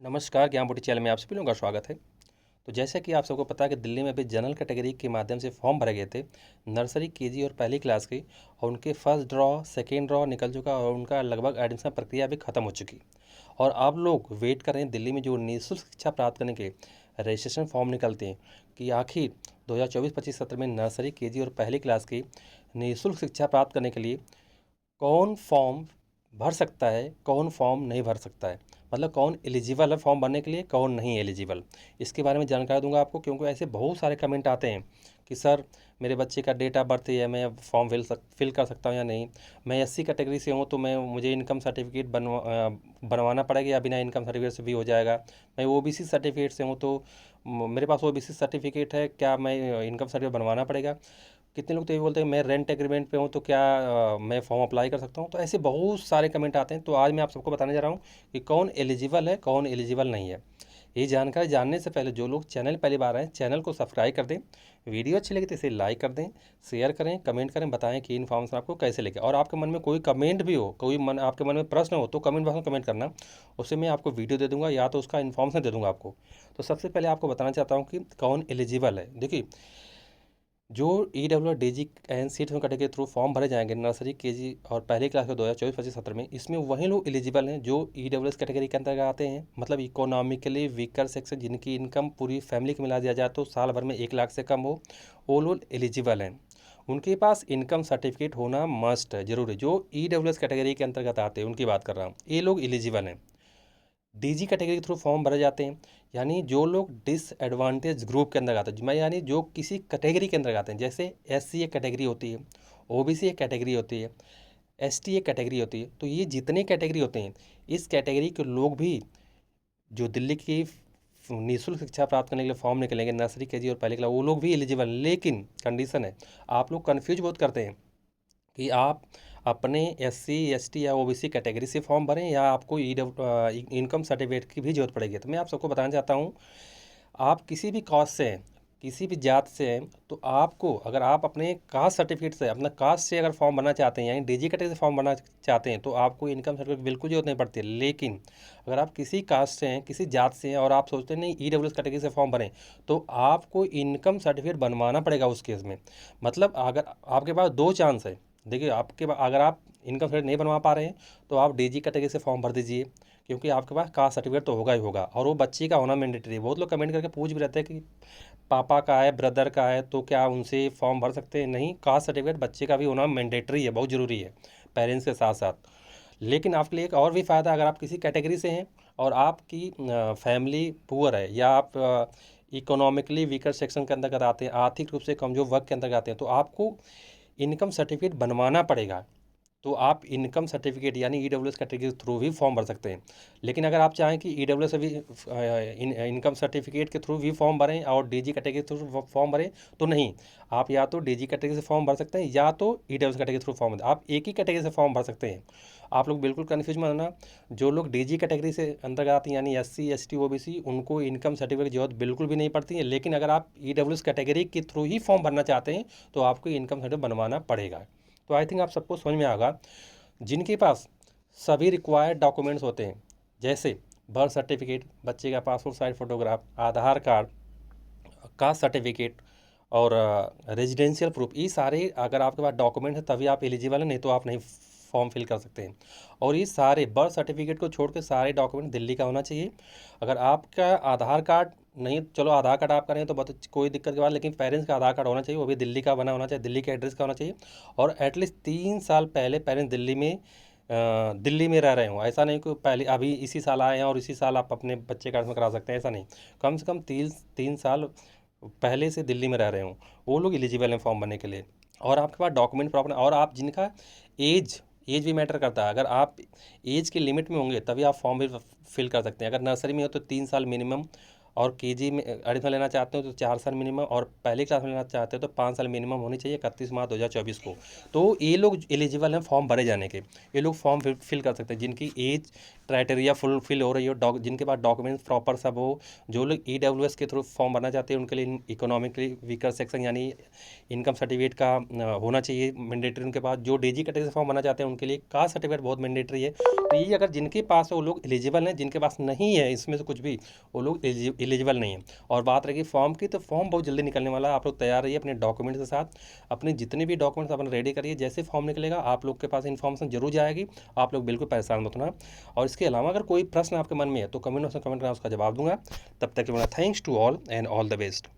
नमस्कार, ज्ञान बुटी चैनल में आप सभी लोगों का स्वागत है। तो जैसा कि आप सबको पता है कि दिल्ली में अभी जनरल कैटेगरी के माध्यम से फॉर्म भरे गए थे नर्सरी, केजी और पहली क्लास के, और उनके फर्स्ट ड्रॉ, सेकेंड ड्रॉ निकल चुका और उनका लगभग एडमिशन प्रक्रिया भी खत्म हो चुकी। और आप लोग वेट कर रहे हैं दिल्ली में जो निःशुल्क शिक्षा प्राप्त करने के रजिस्ट्रेशन फॉर्म निकलते हैं कि आखिर 2024-25 सत्र में नर्सरी, केजी और पहली क्लास की निःशुल्क शिक्षा प्राप्त करने के लिए कौन फॉर्म भर सकता है, कौन फॉर्म नहीं भर सकता है, मतलब कौन एलिजिबल है फॉर्म भरने के लिए, कौन नहीं एलिजिबल। इसके बारे में जानकारी दूंगा आपको, क्योंकि ऐसे बहुत सारे कमेंट आते हैं कि सर मेरे बच्चे का डेट ऑफ बर्थ है, मैं फॉर्म फिल कर सकता हूँ या नहीं। मैं एससी कैटेगरी से हूँ तो मुझे इनकम सर्टिफिकेट बनवाना पड़ेगा या बिना इनकम सर्टिफिकेट से भी हो जाएगा। मैं ओबीसी सर्टिफिकेट से हूँ तो मेरे पास ओबीसी सर्टिफिकेट है, क्या मैं इनकम सर्टिफिकेट बनवाना पड़ेगा। कितने लोग तो ये बोलते हैं मैं रेंट एग्रीमेंट पे हूँ तो क्या मैं फॉर्म अप्लाई कर सकता हूँ। तो ऐसे बहुत सारे कमेंट आते हैं, तो आज मैं आप सबको बताने जा रहा हूँ कि कौन एलिजिबल है, कौन एलिजिबल नहीं है। ये जानकारी जानने से पहले जो लोग चैनल पहली बार आए, चैनल को सब्सक्राइब कर दें। वीडियो अच्छी लगे तो इसे लाइक कर दें, शेयर करें, कमेंट करें, बताएं कि इन्फॉर्मेशन आपको कैसे लगे। और आपके मन में कोई कमेंट भी हो, आपके मन में प्रश्न हो तो कमेंट बॉक्स में कमेंट करना, उससे मैं आपको वीडियो दे दूंगा या तो उसका इन्फॉर्मेशन दे दूंगा आपको। तो सबसे पहले आपको बताना चाहता हूँ कि कौन एलिजिबल है। देखिए, जो DSC एंड सीट कैटेगरी के थ्रू फॉर्म भरे जाएंगे नर्सरी, केजी और पहली क्लास के 2024-25 सत्र में, इसमें वही लोग एलिजिबल हैं जो EWS कैटेगरी के अंतर्गत आते हैं, मतलब इकोनॉमिकली वीकर सेक्शन, जिनकी इनकम पूरी फैमिली को मिला दिया जाए तो साल भर में 1 लाख से कम हो, वो लोग एलिजिबल हैं। उनके पास इनकम सर्टिफिकेट होना मस्ट है, जरूरी। जो EWS कैटेगरी के अंतर्गत आते हैं उनकी बात कर रहा हूँ, ये लोग एलिजिबल हैं। DG कैटेगरी के थ्रू फॉर्म भरे जाते हैं, यानी जो लोग डिसएडवांटेज ग्रुप के अंदर आते हैं, मैं यानी जो किसी कैटेगरी के अंदर आते हैं। जैसे SC एक कैटेगरी होती है, OBC एक कैटेगरी होती है, ST एक कैटेगरी होती है। तो ये जितने कैटेगरी होते हैं, इस कैटेगरी के लोग भी जो दिल्ली की निःशुल्क शिक्षा प्राप्त करने के लिए फॉर्म निकलेंगे नर्सरी, केजी और पहले क्लास, वो लोग भी एलिजिबल। लेकिन कंडीशन है, आप लोग कन्फ्यूज बहुत करते हैं कि आप अपने SC, ST या OBC कैटेगरी से फॉर्म भरें या आपको इनकम सर्टिफिकेट की भी जरूरत पड़ेगी। तो मैं आप सबको बताना चाहता हूँ, आप किसी भी कास्ट से हैं, किसी भी जात से हैं, तो आपको, अगर आप अपने कास्ट सर्टिफिकेट से, अपना कास्ट से अगर फॉर्म भरना चाहते हैं, यानी DG कैटेगरी से फॉर्म भरना चाहते हैं, तो आपको इनकम सर्टिफिकेट बिल्कुल जरूरत नहीं पड़ती है। लेकिन अगर आप किसी कास्ट से हैं, किसी जात से हैं और आप सोचते हैं नहीं EWS कैटेगरी से फॉर्म भरें, तो आपको इनकम सर्टिफिकेट बनवाना पड़ेगा उस केस में। मतलब अगर आपके पास दो चांस है, देखिए अगर आप इनकम सर्टिफिकेट नहीं बनवा पा रहे हैं तो आप DG कैटेगरी से फॉर्म भर दीजिए, क्योंकि आपके पास कास्ट सर्टिफिकेट तो होगा ही होगा, और वो बच्चे का होना मैंडेटरी है। बहुत लोग कमेंट करके पूछ भी रहते हैं कि पापा का है, ब्रदर का है, तो क्या उनसे फॉर्म भर सकते हैं? नहीं, कास्ट सर्टिफिकेट बच्चे का भी होना मैंडेटरी है, बहुत ज़रूरी है पेरेंट्स के साथ साथ। लेकिन आपके लिए एक और भी फ़ायदा, अगर आप किसी कैटेगरी से हैं और आपकी फैमिली पुअर है, या आप इकोनॉमिकली वीकर सेक्शन के अंतर्गत आते हैं, आर्थिक रूप से कमजोर वर्ग के अंतर्गत आते हैं, तो आपको इनकम सर्टिफिकेट बनवाना पड़ेगा। तो आप इनकम सर्टिफिकेट यानी EWS कैटेगरी के थ्रू भी फॉर्म भर सकते हैं। लेकिन अगर आप चाहें कि EWS से भी इनकम सर्टिफिकेट के थ्रू भी फॉर्म भरें और DG कैटेगरी के थ्रू फॉर्म भरें, तो नहीं, आप या तो DG कैटेगरी से फॉर्म भर सकते हैं या तो EWS कैटेगरी के थ्रू फॉर्म भर, आप एक ही कैटेगरी से फॉर्म भर सकते हैं। आप लोग बिल्कुल कन्फ्यूज मत होना। जो लोग DG कैटेगरी से अंतर्गत आते हैं, यानी SC, ST, OBC, उनको इनकम सर्टिफिकेट की जरूरत बिल्कुल भी नहीं पड़ती है। लेकिन अगर आप EWS कैटेगरी के थ्रू ही फॉर्म भरना चाहते हैं तो आपको इनकम सर्टिफिकेट बनवाना पड़ेगा। तो आई थिंक आप सबको समझ में आएगा। जिनके पास सभी रिक्वायर्ड डॉक्यूमेंट्स होते हैं, जैसे बर्थ सर्टिफिकेट, बच्चे का पासपोर्ट साइज फ़ोटोग्राफ, आधार कार्ड, कास्ट सर्टिफिकेट और रेजिडेंशियल प्रूफ, ये सारे अगर आपके पास डॉक्यूमेंट है तभी आप एलिजिबल हैं, नहीं तो आप नहीं फॉर्म फिल कर सकते हैं। और ये सारे बर्थ सर्टिफिकेट को छोड़ के सारे डॉक्यूमेंट दिल्ली का होना चाहिए। अगर आपका आधार कार्ड नहीं, चलो आधार कार्ड आप करें तो बहुत कोई दिक्कत की बात, लेकिन पेरेंट्स का आधार कार्ड होना चाहिए, वो भी दिल्ली का बना होना चाहिए, दिल्ली के एड्रेस का होना चाहिए। और एटलीस्ट 3 साल पहले पेरेंट्स दिल्ली में रह रहे हों। ऐसा नहीं कि पहले अभी इसी साल आए हैं और इसी साल आप अपने बच्चे का एडमिशन करा सकते हैं, ऐसा नहीं। कम से कम 3 साल पहले से दिल्ली में रह रहे हों, वो लोग एलिजिबल हैं फॉर्म भरने के लिए। और आपके पास डॉक्यूमेंट प्रॉपर, और आप जिनका एज एज भी मैटर करता है। अगर आप एज के लिमिट में होंगे तभी आप फॉर्म भी फिल कर सकते हैं। अगर नर्सरी में हो तो 3 साल मिनिमम, और केजी में एडमिशन लेना चाहते हो तो 4 साल मिनिमम, और पहली क्लास में लेना चाहते हो तो 5 साल मिनिमम होनी चाहिए 31 मार्च 2024 को। तो ये लोग एलिजिबल हैं फॉर्म भरे जाने के, ये लोग फॉर्म फिल कर सकते हैं जिनकी एज क्राइटेरिया फुलफिल हो रही हो, जिनके पास डॉक्यूमेंट्स प्रॉपर सब हो। जो लोग EWS के थ्रू फॉर्म भरना चाहते हैं उनके लिए इकोनॉमिकली वीकर सेक्शन यानी इनकम सर्टिफिकेट का होना चाहिए मैंडेटरी उनके पास। जो DG कैटेगरी से फॉर्म भरना चाहते हैं उनके लिए कास्ट सर्टिफिकेट बहुत मैंडेटरी है। तो ये अगर जिनके पास है वो लोग एलिजिबल हैं, जिनके पास नहीं है इसमें से कुछ भी वो लोग एलिजिबल नहीं है। और बात रही फॉर्म की, तो फॉर्म बहुत जल्दी निकलने वाला है। आप लोग तैयार रहिए अपने डॉक्यूमेंट्स के साथ, अपने जितने भी डॉक्यूमेंट्स अपने रेडी करिए। जैसे फॉर्म निकलेगा आप लोग के पास इन्फॉर्मेशन जरूर जाएगी, आप लोग बिल्कुल परेशान मत होना। और इसके अलावा अगर कोई प्रश्न आपके मन में है तो कमेंट बॉक्स में कमेंट करना, उसका जवाब दूंगा। तब तक के लिए thanks to all and all the best.